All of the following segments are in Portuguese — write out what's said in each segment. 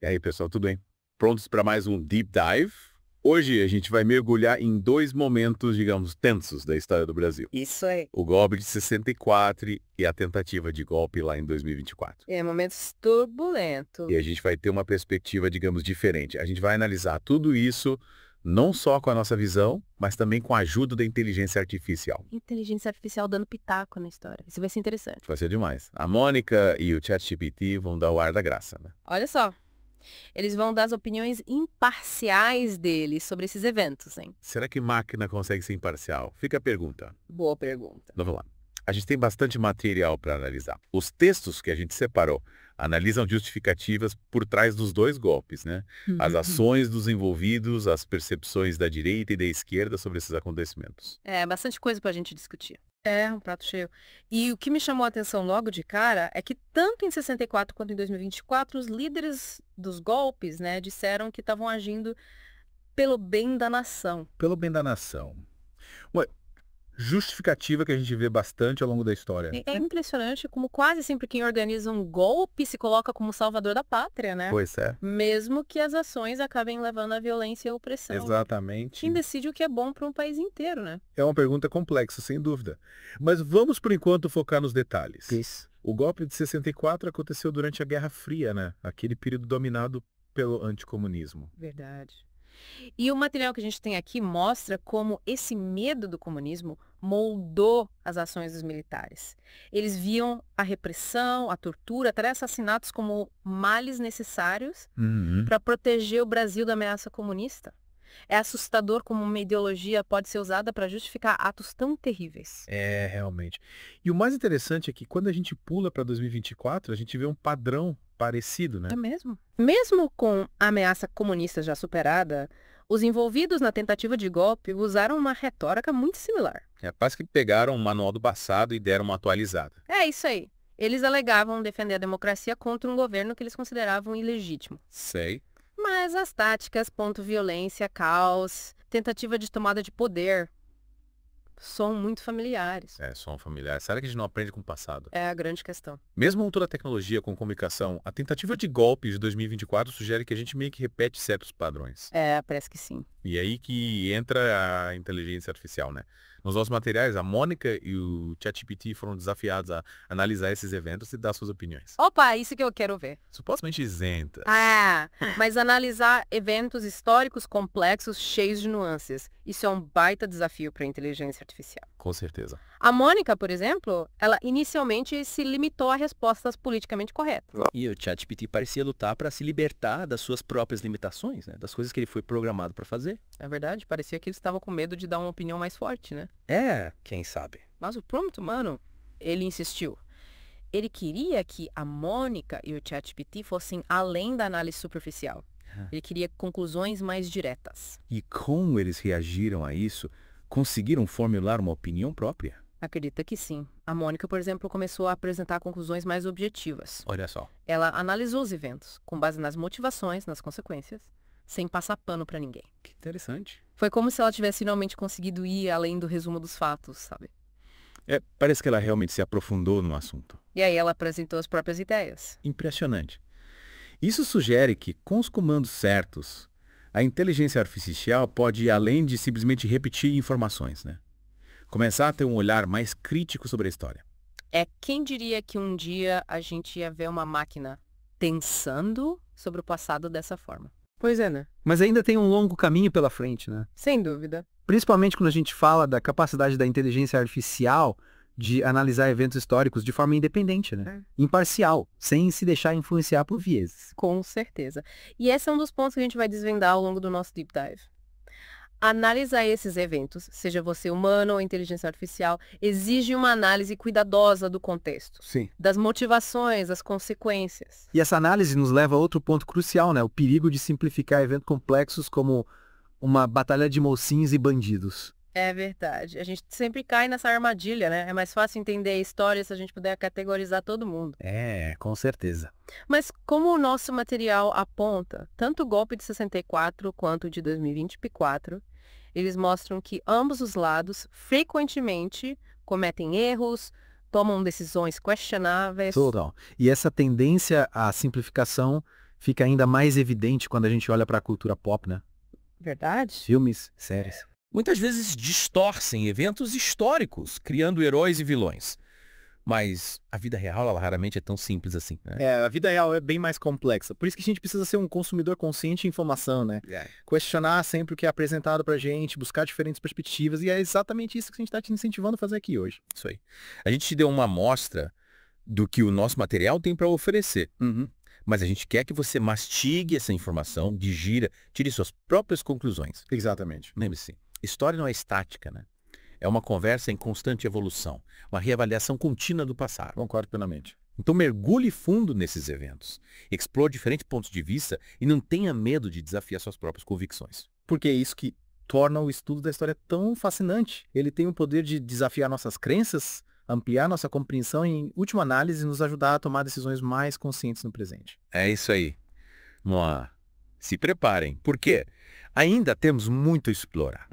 E aí, pessoal, tudo bem? Prontos para mais um Deep Dive? Hoje a gente vai mergulhar em dois momentos, digamos, tensos da história do Brasil. Isso aí. O golpe de 64 e a tentativa de golpe lá em 2024. Momentos turbulentos. E a gente vai ter uma perspectiva, digamos, diferente. A gente vai analisar tudo isso não só com a nossa visão, mas também com a ajuda da inteligência artificial. Inteligência artificial dando pitaco na história. Isso vai ser interessante. Vai ser demais. A Mônica e o ChatGPT vão dar o ar da graça, né? Olha só. Eles vão dar as opiniões imparciais deles sobre esses eventos, hein? Será que máquina consegue ser imparcial? Fica a pergunta. Boa pergunta. Então, vamos lá. A gente tem bastante material para analisar. Os textos que a gente separou analisam justificativas por trás dos dois golpes, né? As ações dos envolvidos, as percepções da direita e da esquerda sobre esses acontecimentos. É, bastante coisa pra gente discutir. É, um prato cheio. E o que me chamou a atenção logo de cara é que tanto em 64 quanto em 2024, os líderes dos golpes, né, disseram que estavam agindo pelo bem da nação. Pelo bem da nação. Uma justificativa que a gente vê bastante ao longo da história. É impressionante como quase sempre quem organiza um golpe se coloca como salvador da pátria, né? Pois é. Mesmo que as ações acabem levando à violência e à opressão. Exatamente. Quem decide o que é bom para um país inteiro, né? É uma pergunta complexa, sem dúvida. Mas vamos, por enquanto, focar nos detalhes. Isso. O golpe de 64 aconteceu durante a Guerra Fria, né? Aquele período dominado pelo anticomunismo. Verdade. E o material que a gente tem aqui mostra como esse medo do comunismo moldou as ações dos militares. Eles viam a repressão, a tortura, até assassinatos como males necessários para proteger o Brasil da ameaça comunista. É assustador como uma ideologia pode ser usada para justificar atos tão terríveis. É, realmente. E o mais interessante é que quando a gente pula para 2024, a gente vê um padrão parecido, né? É mesmo? Mesmo com a ameaça comunista já superada, os envolvidos na tentativa de golpe usaram uma retórica muito similar. Parece que pegaram o manual do passado e deram uma atualizada. É isso aí. Eles alegavam defender a democracia contra um governo que eles consideravam ilegítimo. Sei. Mas as táticas, violência, caos, tentativa de tomada de poder, são muito familiares. São familiares. Será que a gente não aprende com o passado? É a grande questão. Mesmo com toda a tecnologia, com comunicação, a tentativa de golpe de 2024 sugere que a gente meio que repete certos padrões. É, parece que sim. E aí que entra a inteligência artificial, né? Nos nossos materiais, a Mônica e o ChatGPT foram desafiados a analisar esses eventos e dar suas opiniões. Opa, isso que eu quero ver. Supostamente isentas. Ah, mas analisar eventos históricos complexos cheios de nuances. Isso é um baita desafio para a inteligência artificial. Com certeza. A Mônica, por exemplo, ela inicialmente se limitou a respostas politicamente corretas. E o ChatGPT parecia lutar para se libertar das suas próprias limitações, né? Das coisas que ele foi programado para fazer. É verdade, parecia que eles estavam com medo de dar uma opinião mais forte, né? Quem sabe? Mas o prompt humano, ele insistiu. Ele queria que a Mônica e o ChatGPT fossem além da análise superficial. Ele queria conclusões mais diretas. E como eles reagiram a isso? Conseguiram formular uma opinião própria? Acredita que sim. A Mônica, por exemplo, começou a apresentar conclusões mais objetivas. Olha só. Ela analisou os eventos, com base nas motivações, nas consequências, sem passar pano para ninguém. Que interessante. Foi como se ela tivesse finalmente conseguido ir além do resumo dos fatos, sabe? Parece que ela realmente se aprofundou no assunto. E aí ela apresentou as próprias ideias. Impressionante. Isso sugere que, com os comandos certos, a inteligência artificial pode ir além de simplesmente repetir informações, né? Começar a ter um olhar mais crítico sobre a história. Quem diria que um dia a gente ia ver uma máquina pensando sobre o passado dessa forma? Pois é, né? Mas ainda tem um longo caminho pela frente, né? Sem dúvida. Principalmente quando a gente fala da capacidade da inteligência artificial de analisar eventos históricos de forma independente, né? Imparcial, sem se deixar influenciar por vieses. Com certeza. E esse é um dos pontos que a gente vai desvendar ao longo do nosso Deep Dive. Analisar esses eventos, seja você humano ou inteligência artificial, exige uma análise cuidadosa do contexto, Sim. das motivações, das consequências. E essa análise nos leva a outro ponto crucial, né? O perigo de simplificar eventos complexos como uma batalha de mocinhos e bandidos. É verdade. A gente sempre cai nessa armadilha, né? É mais fácil entender a história se a gente puder categorizar todo mundo. Com certeza. Mas como o nosso material aponta, tanto o golpe de 64 quanto o de 2024, eles mostram que ambos os lados frequentemente cometem erros, tomam decisões questionáveis. Total. E essa tendência à simplificação fica ainda mais evidente quando a gente olha para a cultura pop, né? Verdade? Filmes, séries. Muitas vezes distorcem eventos históricos, criando heróis e vilões. Mas a vida real, ela raramente é tão simples assim, né? A vida real é bem mais complexa. Por isso que a gente precisa ser um consumidor consciente de informação, né? Questionar sempre o que é apresentado pra gente, buscar diferentes perspectivas, e é exatamente isso que a gente está te incentivando a fazer aqui hoje. Isso aí. A gente te deu uma amostra do que o nosso material tem para oferecer. Mas a gente quer que você mastigue essa informação, digira, tire suas próprias conclusões. Exatamente. Lembre-se, história não é estática, né? É uma conversa em constante evolução, uma reavaliação contínua do passado. Concordo plenamente. Então mergulhe fundo nesses eventos, explore diferentes pontos de vista e não tenha medo de desafiar suas próprias convicções. Porque é isso que torna o estudo da história tão fascinante. Ele tem o poder de desafiar nossas crenças, ampliar nossa compreensão e, em última análise, nos ajudar a tomar decisões mais conscientes no presente. É isso aí. Vamos lá. Se preparem, porque ainda temos muito a explorar.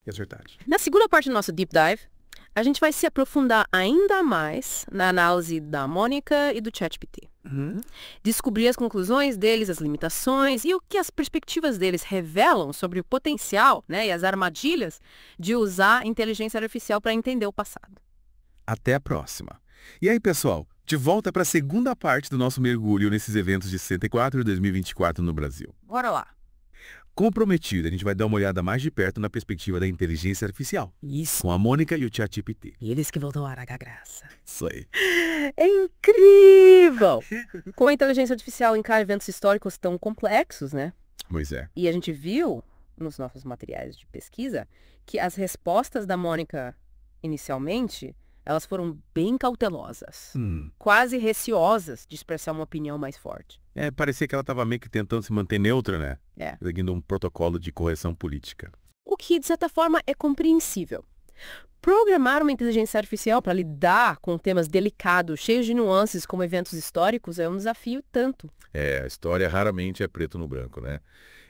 É verdade. Na segunda parte do nosso Deep Dive, a gente vai se aprofundar ainda mais na análise da Mônica e do ChatGPT. Descobrir as conclusões deles, as limitações e o que as perspectivas deles revelam sobre o potencial, né, e as armadilhas de usar inteligência artificial para entender o passado. Até a próxima. E aí, pessoal, de volta para a segunda parte do nosso mergulho nesses eventos de 64 e 2024 no Brasil. Bora lá. Como prometido, a gente vai dar uma olhada mais de perto na perspectiva da inteligência artificial, Isso. com a Mônica e o ChatGPT. E eles que vão tomar a graça. Isso aí. É incrível! Como a inteligência artificial encara eventos históricos tão complexos, né? Pois é. E a gente viu nos nossos materiais de pesquisa que as respostas da Mônica, inicialmente, elas foram bem cautelosas, quase receosas de expressar uma opinião mais forte. Parecia que ela estava meio que tentando se manter neutra, né? É. Seguindo um protocolo de correção política. O que, de certa forma, é compreensível. Programar uma inteligência artificial para lidar com temas delicados, cheios de nuances, como eventos históricos, é um desafio tanto. A história raramente é preto no branco, né?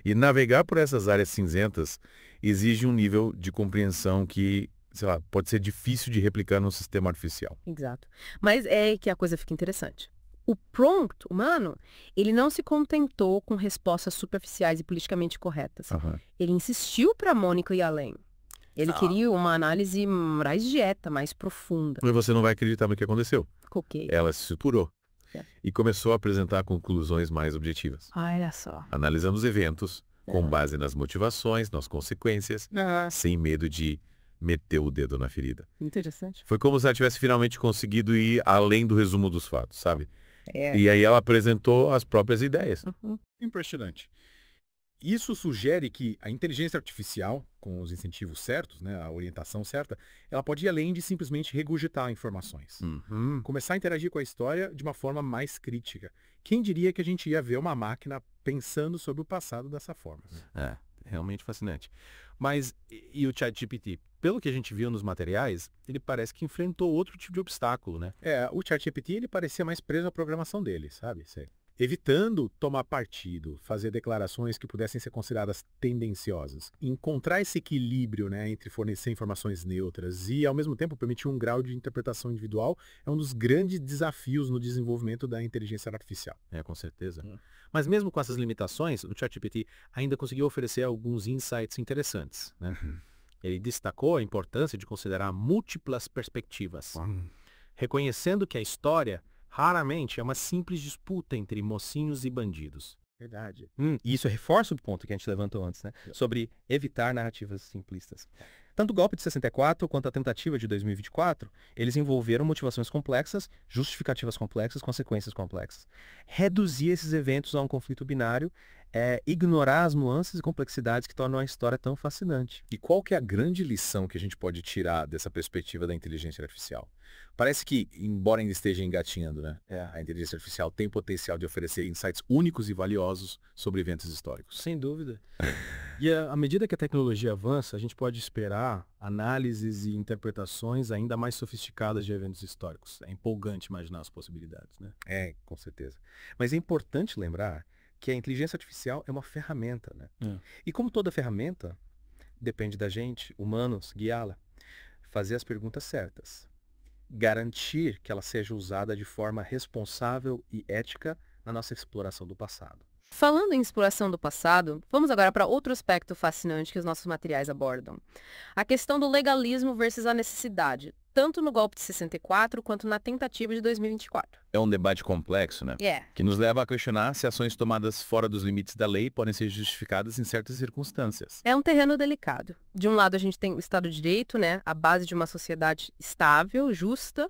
E navegar por essas áreas cinzentas exige um nível de compreensão que, sei lá, pode ser difícil de replicar num sistema artificial. Exato. Mas é que a coisa fica interessante. O prompt humano, ele não se contentou com respostas superficiais e politicamente corretas. Ele insistiu para a Mônica ir além. Ele queria uma análise mais direta, mais profunda. Mas você não vai acreditar no que aconteceu. Ok. Ela se superou É. e começou a apresentar conclusões mais objetivas. Olha só. Analisando os eventos com base nas motivações, nas consequências, sem medo de meter o dedo na ferida. Interessante. Foi como se ela tivesse finalmente conseguido ir além do resumo dos fatos, sabe? É. E aí ela apresentou as próprias ideias. Impressionante. Isso sugere que a inteligência artificial, com os incentivos certos, né, a orientação certa, ela pode ir além de simplesmente regurgitar informações. Começar a interagir com a história de uma forma mais crítica. Quem diria que a gente ia ver uma máquina pensando sobre o passado dessa forma? Realmente fascinante. Mas e o ChatGPT? Pelo que a gente viu nos materiais, ele parece que enfrentou outro tipo de obstáculo, né? O ChatGPT, ele parecia mais preso à programação dele, sabe? Evitando tomar partido, fazer declarações que pudessem ser consideradas tendenciosas. Encontrar esse equilíbrio, né, entre fornecer informações neutras e, ao mesmo tempo, permitir um grau de interpretação individual é um dos grandes desafios no desenvolvimento da inteligência artificial. Com certeza. Mas mesmo com essas limitações, o ChatGPT ainda conseguiu oferecer alguns insights interessantes, né? Ele destacou a importância de considerar múltiplas perspectivas, reconhecendo que a história raramente é uma simples disputa entre mocinhos e bandidos. Verdade. E isso reforça o ponto que a gente levantou antes, né? Sobre evitar narrativas simplistas. Tanto o golpe de 64 quanto a tentativa de 2024, eles envolveram motivações complexas, justificativas complexas, consequências complexas. Reduzir esses eventos a um conflito binário é ignorar as nuances e complexidades que tornam a história tão fascinante. E qual que é a grande lição que a gente pode tirar dessa perspectiva da inteligência artificial? Parece que, embora ainda esteja engatinhando, né? A inteligência artificial tem potencial de oferecer insights únicos e valiosos sobre eventos históricos. Sem dúvida. E à medida que a tecnologia avança, a gente pode esperar análises e interpretações ainda mais sofisticadas de eventos históricos. É empolgante imaginar as possibilidades, né? Com certeza. Mas é importante lembrar que a inteligência artificial é uma ferramenta, né? E como toda ferramenta, depende da gente, humanos, guiá-la, fazer as perguntas certas, garantir que ela seja usada de forma responsável e ética na nossa exploração do passado. Falando em exploração do passado, vamos agora para outro aspecto fascinante que os nossos materiais abordam. A questão do legalismo versus a necessidade, tanto no golpe de 64 quanto na tentativa de 2024. É um debate complexo, né? Que nos leva a questionar se ações tomadas fora dos limites da lei podem ser justificadas em certas circunstâncias. É um terreno delicado. De um lado, a gente tem o Estado de Direito, né, a base de uma sociedade estável, justa.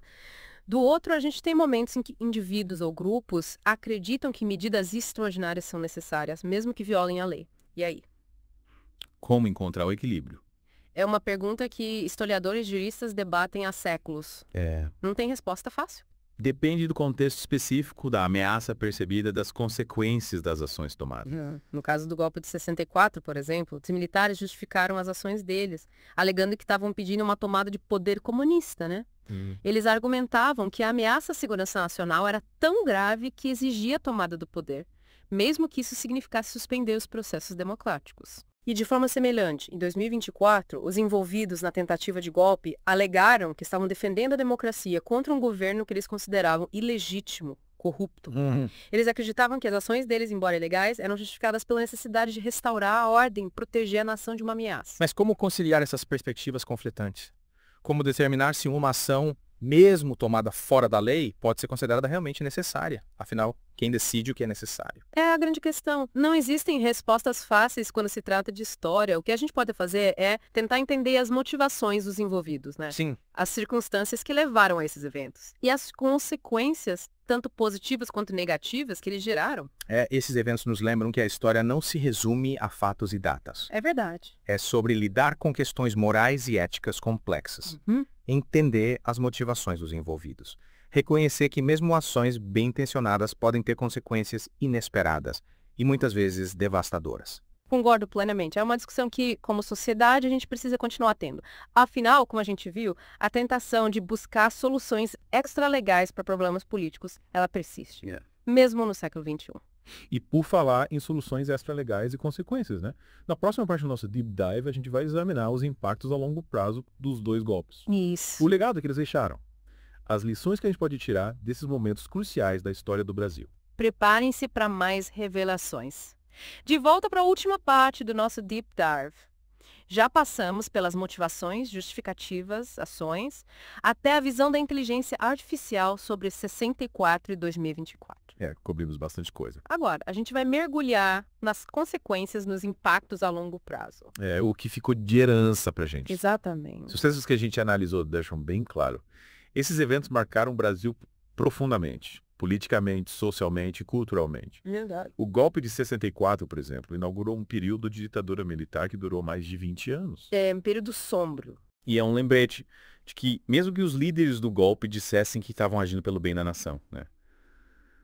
Do outro, a gente tem momentos em que indivíduos ou grupos acreditam que medidas extraordinárias são necessárias, mesmo que violem a lei. E aí? Como encontrar o equilíbrio? É uma pergunta que historiadores e juristas debatem há séculos. Não tem resposta fácil. Depende do contexto específico, da ameaça percebida, das consequências das ações tomadas. No caso do golpe de 64, por exemplo, os militares justificaram as ações deles, alegando que estavam pedindo uma tomada de poder comunista, né? Eles argumentavam que a ameaça à segurança nacional era tão grave que exigia a tomada do poder, mesmo que isso significasse suspender os processos democráticos. E de forma semelhante, em 2024, os envolvidos na tentativa de golpe alegaram que estavam defendendo a democracia contra um governo que eles consideravam ilegítimo, corrupto. Eles acreditavam que as ações deles, embora ilegais, eram justificadas pela necessidade de restaurar a ordem, proteger a nação de uma ameaça. Mas como conciliar essas perspectivas conflitantes? Como determinar se uma ação, mesmo tomada fora da lei, pode ser considerada realmente necessária? Afinal, quem decide o que é necessário? É a grande questão. Não existem respostas fáceis quando se trata de história. O que a gente pode fazer é tentar entender as motivações dos envolvidos, né? Sim. As circunstâncias que levaram a esses eventos. E as consequências, tanto positivas quanto negativas, que eles geraram. Esses eventos nos lembram que a história não se resume a fatos e datas. É verdade. É sobre lidar com questões morais e éticas complexas. Entender as motivações dos envolvidos. Reconhecer que mesmo ações bem intencionadas podem ter consequências inesperadas e muitas vezes devastadoras. Concordo plenamente. É uma discussão que, como sociedade, a gente precisa continuar tendo. Afinal, como a gente viu, a tentação de buscar soluções extralegais para problemas políticos, ela persiste. Mesmo no século XXI. E por falar em soluções extralegais e consequências, né? Na próxima parte do nosso Deep Dive, a gente vai examinar os impactos a longo prazo dos dois golpes. Isso. O legado que eles deixaram. As lições que a gente pode tirar desses momentos cruciais da história do Brasil. Preparem-se para mais revelações. De volta para a última parte do nosso Deep Dive. Já passamos pelas motivações, justificativas, ações, até a visão da inteligência artificial sobre 64 e 2024. Cobrimos bastante coisa. Agora, a gente vai mergulhar nas consequências, nos impactos a longo prazo. O que ficou de herança pra gente. Exatamente. Os processos que a gente analisou deixam bem claro. Esses eventos marcaram o Brasil profundamente. Politicamente, socialmente e culturalmente. Verdade. O golpe de 64, por exemplo, inaugurou um período de ditadura militar que durou mais de 20 anos. É um período sombrio. E é um lembrete de que, mesmo que os líderes do golpe dissessem que estavam agindo pelo bem da nação, né?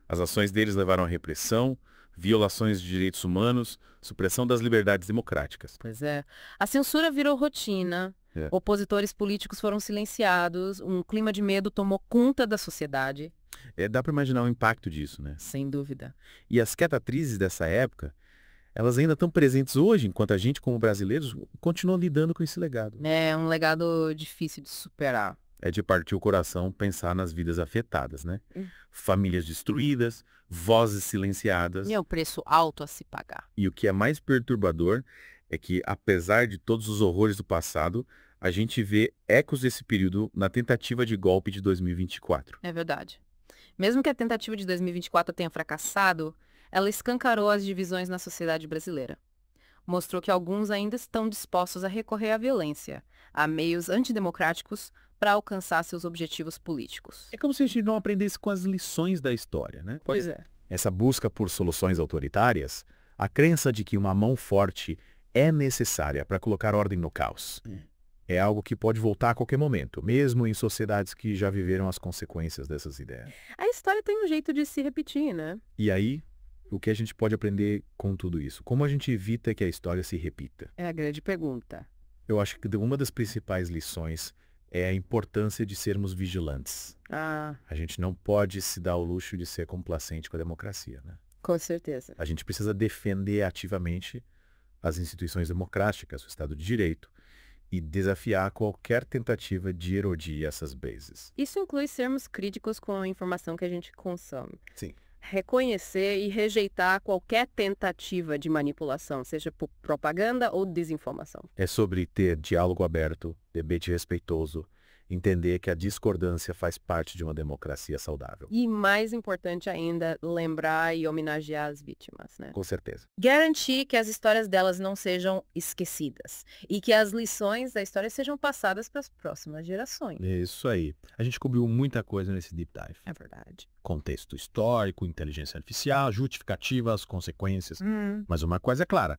As ações deles levaram à repressão, violações de direitos humanos, supressão das liberdades democráticas. Pois é. A censura virou rotina. Opositores políticos foram silenciados. Um clima de medo tomou conta da sociedade. Dá para imaginar o impacto disso, né? Sem dúvida. E as quietatrizes dessa época, elas ainda estão presentes hoje, enquanto a gente, como brasileiros, continua lidando com esse legado. É um legado difícil de superar. É de partir o coração pensar nas vidas afetadas, né? Famílias destruídas, vozes silenciadas. E é um preço alto a se pagar. E o que é mais perturbador é que, apesar de todos os horrores do passado, a gente vê ecos desse período na tentativa de golpe de 2024. É verdade. Mesmo que a tentativa de 2024 tenha fracassado, ela escancarou as divisões na sociedade brasileira. Mostrou que alguns ainda estão dispostos a recorrer à violência, a meios antidemocráticos, para alcançar seus objetivos políticos. É como se a gente não aprendesse com as lições da história, né? Pois é. Essa busca por soluções autoritárias, a crença de que uma mão forte é necessária para colocar ordem no caos. É algo que pode voltar a qualquer momento, mesmo em sociedades que já viveram as consequências dessas ideias. A história tem um jeito de se repetir, né? E aí, o que a gente pode aprender com tudo isso? Como a gente evita que a história se repita? É a grande pergunta. Eu acho que uma das principais lições é a importância de sermos vigilantes. A gente não pode se dar o luxo de ser complacente com a democracia, né? Com certeza. A gente precisa defender ativamente as instituições democráticas, o Estado de Direito, e desafiar qualquer tentativa de erodir essas bases. Isso inclui sermos críticos com a informação que a gente consome. Sim. reconhecer e rejeitar qualquer tentativa de manipulação, seja por propaganda ou desinformação. É sobre ter diálogo aberto, debate respeitoso, entender que a discordância faz parte de uma democracia saudável. E mais importante ainda, lembrar e homenagear as vítimas, né? Com certeza. Garantir que as histórias delas não sejam esquecidas e que as lições da história sejam passadas para as próximas gerações. Isso aí. A gente cobriu muita coisa nesse Deep Dive. É verdade. Contexto histórico, inteligência artificial, justificativas, consequências. Mas uma coisa é clara.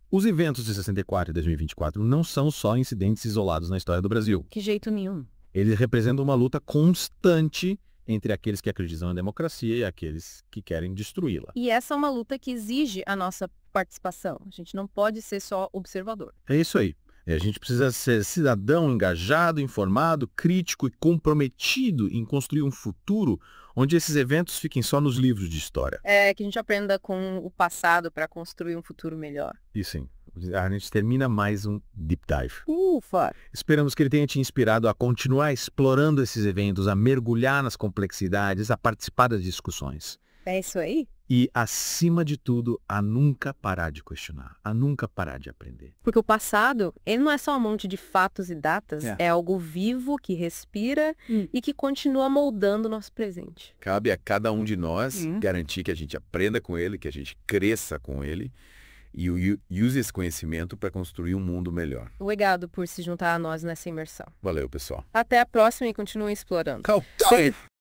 Os eventos de 64 e 2024 não são só incidentes isolados na história do Brasil. Que jeito nenhum. Eles representam uma luta constante entre aqueles que acreditam na democracia e aqueles que querem destruí-la. E essa é uma luta que exige a nossa participação. A gente não pode ser só observador. É isso aí. E a gente precisa ser cidadão engajado, informado, crítico e comprometido em construir um futuro onde esses eventos fiquem só nos livros de história. É que a gente aprenda com o passado para construir um futuro melhor. E sim, a gente termina mais um Deep Dive. Ufa! Esperamos que ele tenha te inspirado a continuar explorando esses eventos, a mergulhar nas complexidades, a participar das discussões. É isso aí? E, acima de tudo, a nunca parar de questionar, a nunca parar de aprender. Porque o passado, ele não é só um monte de fatos e datas, é algo vivo, que respira e que continua moldando o nosso presente. Cabe a cada um de nós garantir que a gente aprenda com ele, que a gente cresça com ele e use esse conhecimento para construir um mundo melhor. Obrigado por se juntar a nós nessa imersão. Valeu, pessoal. Até a próxima e continue explorando. Cowboy!